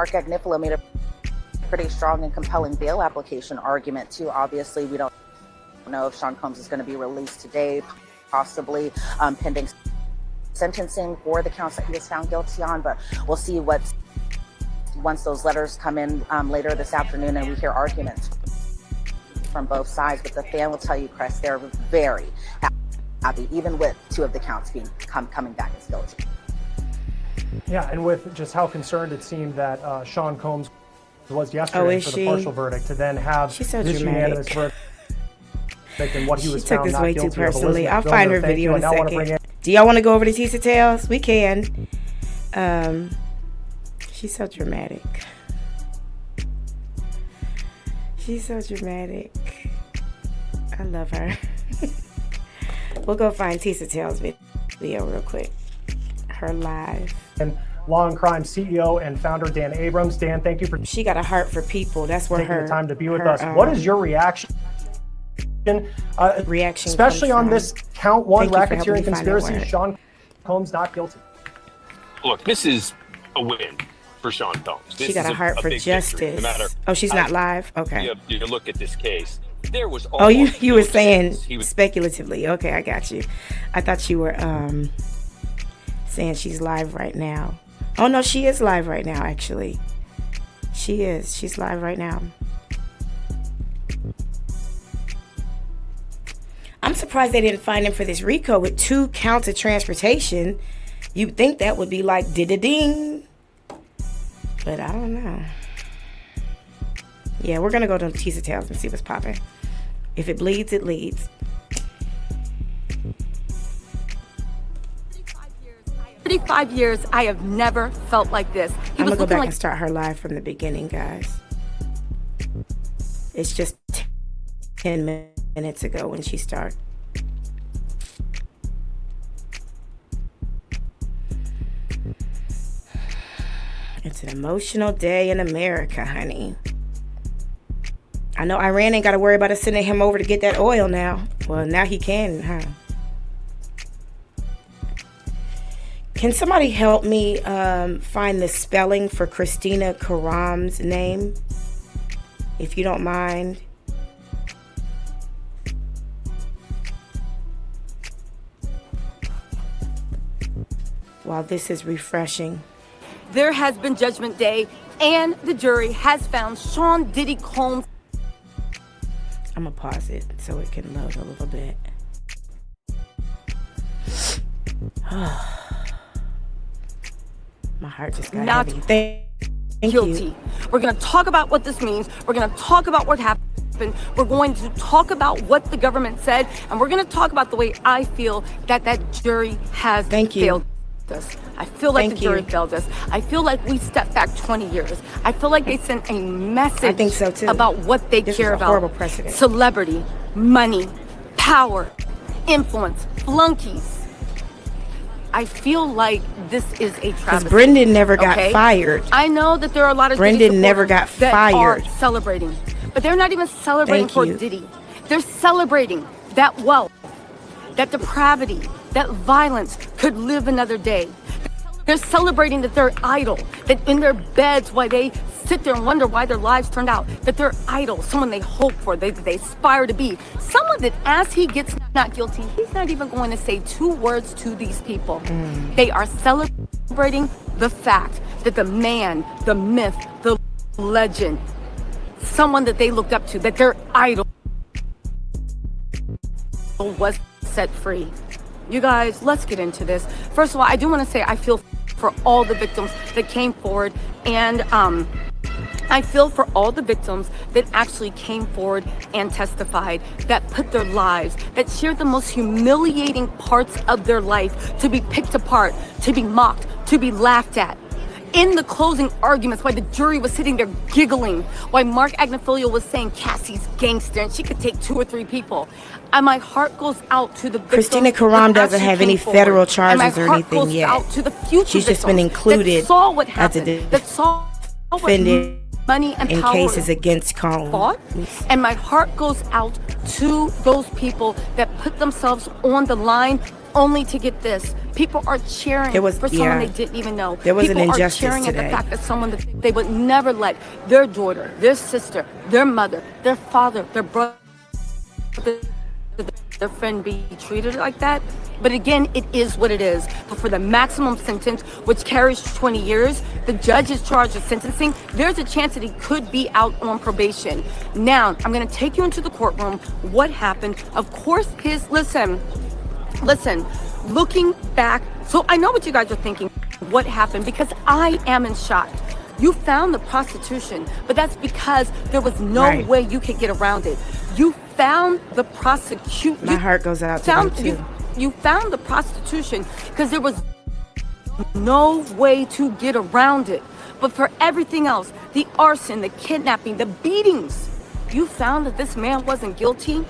Mark Agnifilo made a pretty strong and compelling bail application argument too. Obviously, we don't know if Sean Combs is going to be released today, possibly pending sentencing for the counts that he was found guilty on, but we'll see once those letters come in later this afternoon and we hear arguments from both sides. But the fan will tell you, Chris, they're very happy, even with two of the counts coming back as guilty. Yeah, and with just how concerned it seemed that Sean Combs was yesterday for the partial verdict, to then have this unanimous verdict and what he was found not guilty of. She took this way too personally. I'll find her video in a second. Do y'all want to go over to Tisa Tells? We can. She's so dramatic. She's so dramatic. I love her. We'll go find Tisa Tells video real quick. Her live. And Law and Crime CEO and founder Dan Abrams. Dan, thank you for. She got a heart for people. That's where taking the time to be with us. What is your reaction? Especially on this count one racketeering conspiracy. Sean Combs not guilty. Look, this is a win for Sean Combs. She got a heart for justice. Oh, she's not live? Okay. You look at this case. There was you were saying speculatively. Okay, I got you. I thought you were saying she's live right now. Oh no, she is live right now, actually. She is. She's live right now. I'm surprised they didn't find him for this RICO with 2 counts of transportation. You'd think that would be like ding, but I don't know. Yeah, we're gonna go to Tisa Tells and see what's popping. If it bleeds, it leads. 35 years, I have never felt like this. I'm gonna go back and start her live from the beginning, guys. It's just 10 minutes ago when she started. It's an emotional day in America, honey. I know Iran ain't got to worry about us sending him over to get that oil now. Well, now he can, huh? Can somebody help me find the spelling for Christina Karam's name? If you don't mind. While this is refreshing. There has been Judgment Day, and the jury has found Sean Diddy Combs. I'm gonna pause it so it can load a little bit. My heart just got not heavy. Thank guilty. you. We're gonna talk about what this means. We're gonna talk about what happened. We're going to talk about what the government said, and we're gonna talk about the way I feel that jury has failed us. I feel like the jury failed us. I feel like we stepped back 20 years. I feel like they sent a message I think so too. About what they care about. Horrible precedent. Celebrity, money, power, influence, flunkies. I feel like this is a travesty. Because Brendan never got fired. I know that there are a lot of Brendan never got fired. Are celebrating, but they're not even celebrating for Diddy. They're celebrating that wealth, that depravity, that violence could live another day. They're celebrating that they're idle, that in their beds while they sit there and wonder why their lives turned out, that they're idle, someone they hope for, they aspire to be. Someone that as he gets not guilty, he's not even going to say 2 words to these people. They are celebrating the fact that the man, the myth, the legend, someone that they looked up to, that their idol was set free. You guys, let's get into this. First of all, I do want to say I feel for all the victims that came forward, and I feel for all the victims that actually came forward and testified, that put their lives, that shared the most humiliating parts of their life to be picked apart, to be mocked, to be laughed at. In the closing arguments, while the jury was sitting there giggling, while Mark Agnifilo was saying Cassie's gangster and she could take 2 or 3 people. And my heart goes out to the victims. Christina Karam doesn't have any federal charges or anything yet. Out to the future She's just been included that saw what happened, that saw defended money and in power cases against Combs. And my heart goes out to those people that put themselves on the line only to get this. People are cheering for someone they didn't even know. There was People an injustice are cheering today. at the fact that someone that they would never let their daughter, their sister, their mother, their father, their brother, their friend be treated like that. But again, it is what it is. But for the maximum sentence, which carries 20 years, the judge is charged with sentencing. There's a chance that he could be out on probation. Now, I'm going to take you into the courtroom. What happened? Of course, listen, looking back. So I know what you guys are thinking. What happened? Because I am in shock. You found the prostitution, but that's because there was no way you could get around it. You found the prosecution. My heart goes out to them too. You found the prostitution because there was no way to get around it. But for everything else, the arson, the kidnapping, the beatings, you found that this man wasn't guilty.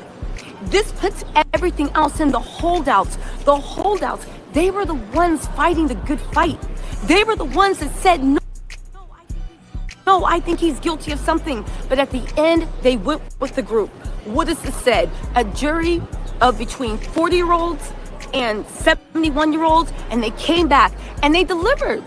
This puts everything else in the holdouts. The holdouts, they were the ones fighting the good fight. They were the ones that said, no, I think he's guilty of something. But at the end, they went with the group. What is this said? A jury of between 40-year-olds and 71-year-olds, and they came back and they delivered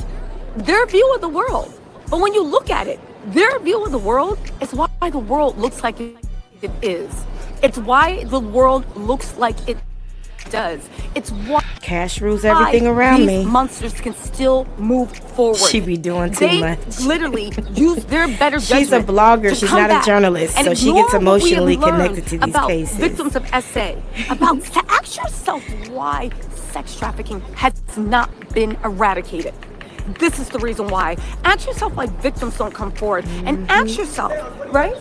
their view of the world. But when you look at it, their view of the world is why the world looks like it is. It's why the world looks like it does. It's why cash rules everything around me. Monsters can still move forward. She be doing too much. They literally use their better judgment. She's a blogger. She's not a journalist, so she gets emotionally connected to these cases. Victims of SA. Ask yourself why sex trafficking has not been eradicated. This is the reason why. Ask yourself why victims don't come forward, and ask yourself, right?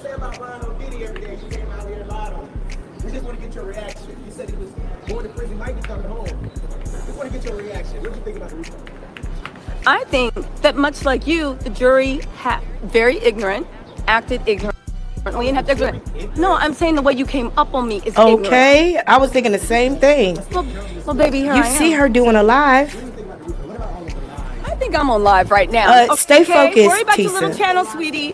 We just want to get your reaction. You said he was going to prison, might be coming home. Just want to get your reaction. What do you think about the reason? I think that much like you, the jury very ignorant, acted ignorantly, and have to. No, I'm saying the way you came up on me is ignorant. Okay, I was thinking the same thing. Well, baby, here you see her doing a live. I think I'm on live right now. Stay focused, Worry about Tisa. your little channel, sweetie.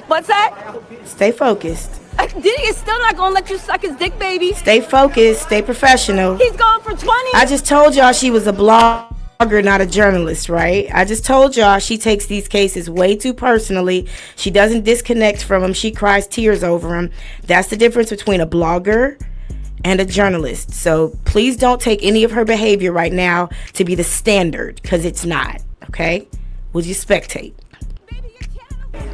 What's that? Stay focused. Diddy is still not gonna let you suck his dick, baby. Stay focused. Stay professional. He's gone for 20. I just told y'all she was a blogger, not a journalist, right? I just told y'all she takes these cases way too personally. She doesn't disconnect from them. She cries tears over them. That's the difference between a blogger and a journalist. So please don't take any of her behavior right now to be the standard, because it's not, okay? Would you spectate?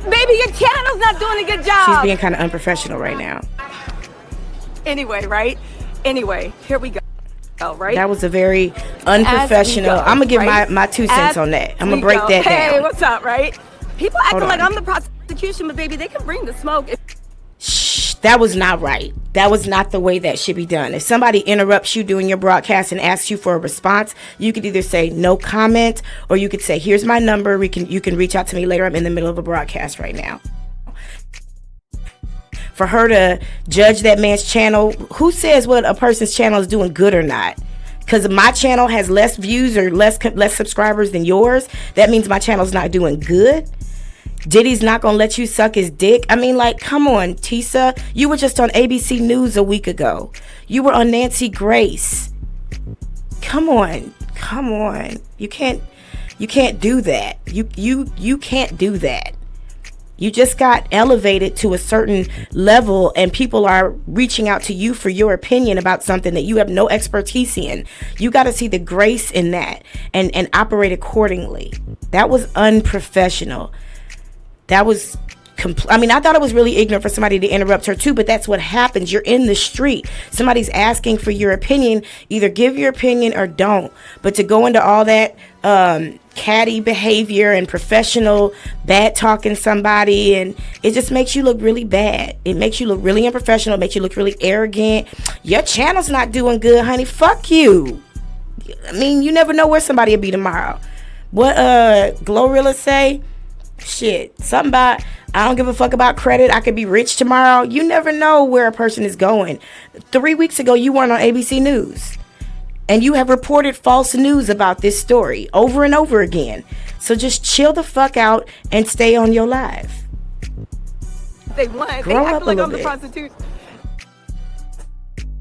Baby, your channel's not doing a good job. She's being kind of unprofessional right now. Anyway, right? Anyway, here we go. Right? That was a very unprofessional. I'm going to give my 2 cents on that. I'm going to break that down. Hey, what's up, right? People acting like I'm the prosecution, but baby, they can bring the smoke. Shh, that was not right. That was not the way that should be done. If somebody interrupts you doing your broadcast and asks you for a response, you could either say no comment, or you could say, here's my number. You can reach out to me later. I'm in the middle of a broadcast right now. For her to judge that man's channel, who says what a person's channel is doing good or not? Because my channel has less views or less subscribers than yours, that means my channel's not doing good. Diddy's not gonna let you suck his dick. I mean, like, come on, Tisa. You were just on ABC News a week ago. You were on Nancy Grace. Come on. You can't do that. You can't do that. You just got elevated to a certain level, and people are reaching out to you for your opinion about something that you have no expertise in. You got to see the grace in that and operate accordingly. That was unprofessional. That was I thought it was really ignorant for somebody to interrupt her too, but that's what happens. You're in the street. Somebody's asking for your opinion. Either give your opinion or don't. But to go into all that catty behavior and professional bad talking somebody, and it just makes you look really bad. It makes you look really unprofessional. It makes you look really arrogant. Your channel's not doing good, honey. Fuck you. I mean, you never know where somebody will be tomorrow. What Glorilla say? Shit, something about I don't give a fuck about credit. I could be rich tomorrow. You never know where a person is going. 3 weeks ago, you weren't on ABC News, and you have reported false news about this story over and over again. So just chill the fuck out and stay on your live. They want. They act like I'm the prostitute.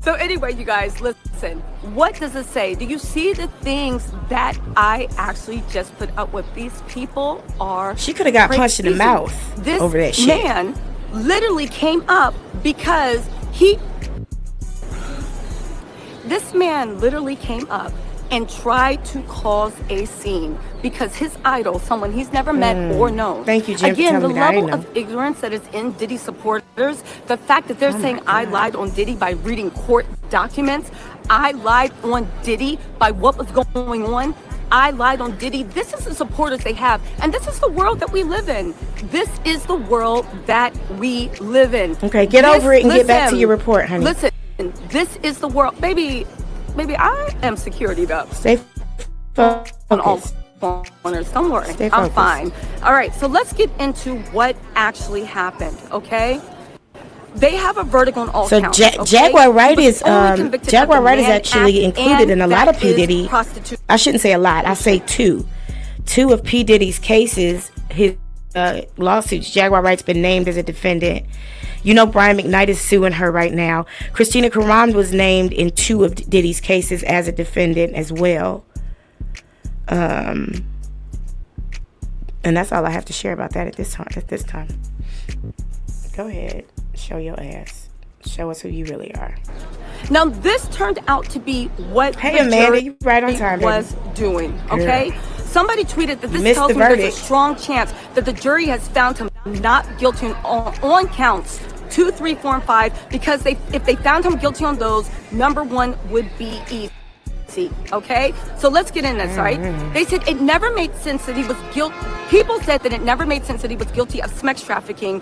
So anyway, you guys, listen. listen, what does it say? Do you see the things that I actually just put up with? These people are She could have got punched in the mouth over that shit. This man literally came up because this man literally came up and tried to cause a scene because his idol, someone he's never met or known. Thank you, Jim, again, for the telling me that. level of ignorance that is in Diddy supporters, the fact that they're saying I lied on Diddy by reading court documents, I lied on Diddy by what was going on, I lied on Diddy. This is the supporters they have, and this is the world that we live in. This is the world that we live in. Okay, get over it and get back to your report, honey. Listen, this is the world. Baby, I am securityed up. Stay focused. On all corners. Don't worry. I'm fine. All right, so let's get into what actually happened, okay? They have a verdict on all counts. So Jaguar Wright is actually included in a lot of P. Diddy. I shouldn't say a lot. I say two of P. Diddy's cases. His lawsuits. Jaguar Wright's been named as a defendant. You know, Brian McKnight is suing her right now. Christina Karam was named in 2 of Diddy's cases as a defendant as well. And that's all I have to share about that at this time. Go ahead. Show your ass. Show us who you really are. Now, this turned out to be what hey, Amanda, you right on time, was baby. Doing, okay? Girl. Somebody tweeted that this tells me there's a strong chance that the jury has found him not guilty on counts 2, 3, 4, and 5 because if they found him guilty on those, number 1 would be easy. Okay, so let's get in this, right? They said it never made sense that he was guilty. People said that it never made sense that he was guilty of sex trafficking.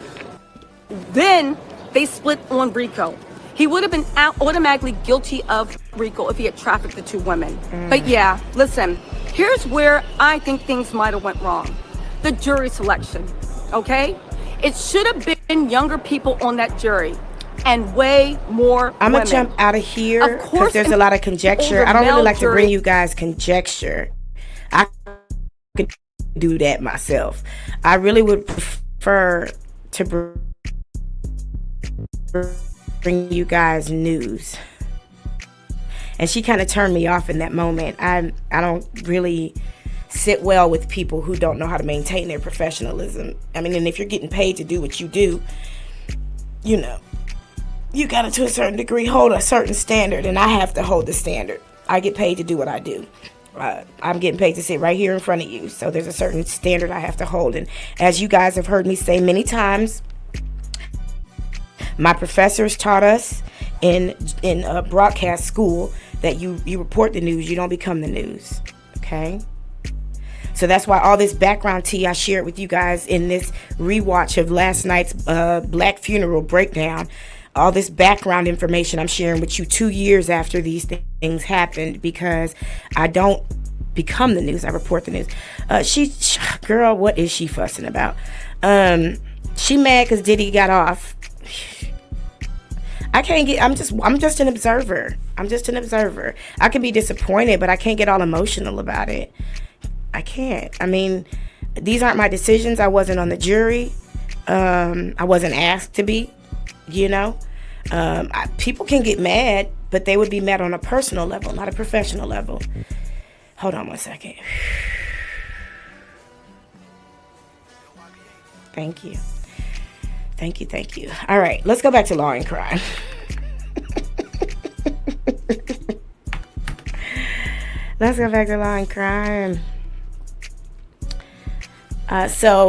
Then they split on RICO. He would have been automatically guilty of RICO if he had trafficked the 2 women. But yeah, listen, here's where I think things might have went wrong. The jury selection, okay? It should have been younger people on that jury and way more I'm going to jump out of here because there's a lot of conjecture. I don't really like to bring you guys conjecture. I could do that myself. I really would prefer to bring you guys news. And she kind of turned me off in that moment. I don't really sit well with people who don't know how to maintain their professionalism. I mean, and if you're getting paid to do what you do, you know, you got to, to a certain degree, hold a certain standard, and I have to hold the standard. I get paid to do what I do. I'm getting paid to sit right here in front of you, so there's a certain standard I have to hold. And as you guys have heard me say many times, my professors taught us in broadcast school that you report the news, you don't become the news. Okay? So that's why all this background tea I shared with you guys in this rewatch of last night's Black Funeral breakdown, all this background information I'm sharing with you 2 years after these things happened, because I don't become the news, I report the news. Girl, what is she fussing about? She mad because Diddy got off. I'm just an observer. I can be disappointed, but I can't get all emotional about it. I can't. I mean, these aren't my decisions. I wasn't on the jury. I wasn't asked to be, you know. People can get mad, but they would be mad on a personal level, not a professional level. Hold on one second. Thank you. All right, let's go back to Law and Crime. So